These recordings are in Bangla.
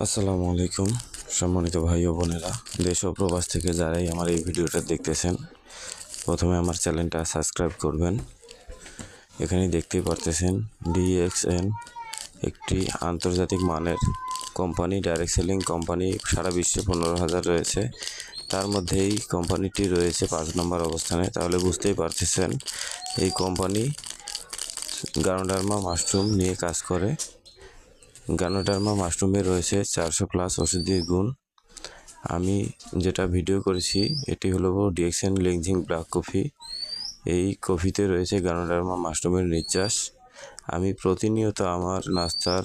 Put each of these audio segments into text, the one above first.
আসসালামু আলাইকুম সম্মানিত ভাই ও বোনেরা, দেশ ও প্রবাস থেকে যারাই আমার এই ভিডিওটা দেখতেছেন, প্রথমে আমার চ্যানেলটা সাবস্ক্রাইব করবেন। এখানে দেখতেই পারতেছেন DXN একটি আন্তর্জাতিক মানের কোম্পানি, ডাইরেক্ট সেলিং কোম্পানি। সারা বিশ্বে 15,000 রয়েছে, তার মধ্যে এই কোম্পানিটি রয়েছে 5 নম্বর অবস্থানে। তাহলে বুঝতেই পারতেছেন এই কোম্পানি গানোডার্মা মাশরুম নিয়ে কাজ করে। গানোডার্মা মাশরুমে রয়েছে 400+ ঔষধি গুণ। আমি যেটা ভিডিও করেছি এটি হলো DXN লিঞ্জিং ব্ল্যাক কফি। এই কফিতে রয়েছে গানোডার্মা মাশরুমের নির্যাস। আমি প্রতিনিয়ত আমার নাস্তার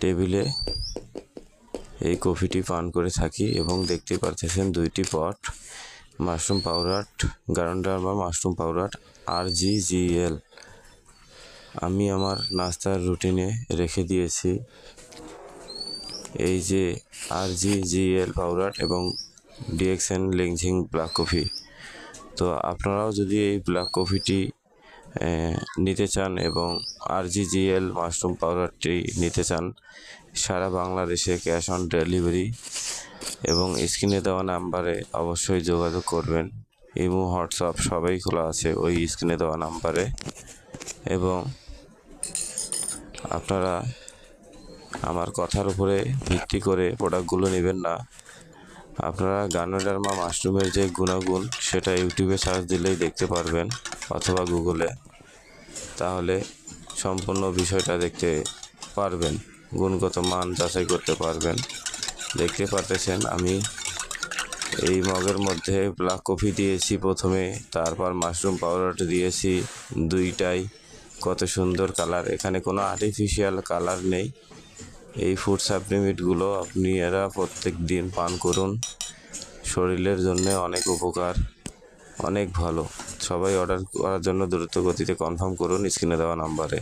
টেবিলে এই কফিটি পান করে থাকি এবং দেখতে পারতেছেন 2টি pot mushroom powder, ganoderma mushroom powder RGGL। আমি আমার নাস্তার রুটিনে রেখে দিয়েছি এই যে RGGL পাউডার এবং DXN লিঞ্জিং ব্ল্যাক কফি। তো আপনারাও যদি এই ব্ল্যাক কফিটি নিতে চান এবং RGGL মাশরুম পাউডারটি নিতে চান, সারা বাংলাদেশে ক্যাশ অন ডেলিভারি এবং স্ক্রিনে দেওয়া নাম্বারে অবশ্যই যোগাযোগ করবেন। ইমো, হোয়াটসঅ্যাপ সবাই খোলা আছে ওই স্ক্রিনে দেওয়া নাম্বারে। এবং আপনারা আমার কথার উপরে ভিত্তি করে প্রোডাক্টগুলো নেবেন না। আপনারা গানোডার্মা মাশরুমের যে গুণাগুণ সেটা ইউটিউবে সার্চ দিলেই দেখতে পারবেন, অথবা গুগলে, তাহলে সম্পূর্ণ বিষয়টা দেখতে পারবেন, গুণগত মান যাচাই করতে পারবেন। দেখতে পারতেছেন আমি এই মগের মধ্যে ব্ল্যাক কফি দিয়েছি প্রথমে, তারপর মাশরুম পাউডার দিয়েছি, দুইটাই কত সুন্দর কালার। এখানে কোনো আর্টিফিশিয়াল কালার নেই। এই ফুড সাপ্লিমেন্টগুলো আপনারা প্রত্যেক দিন পান করুন, শরীরের জন্য অনেক উপকার, অনেক ভালো। সবাই অর্ডার করার জন্য দ্রুত গতিতে কনফার্ম করুন স্ক্রিনে দেওয়া নাম্বারে।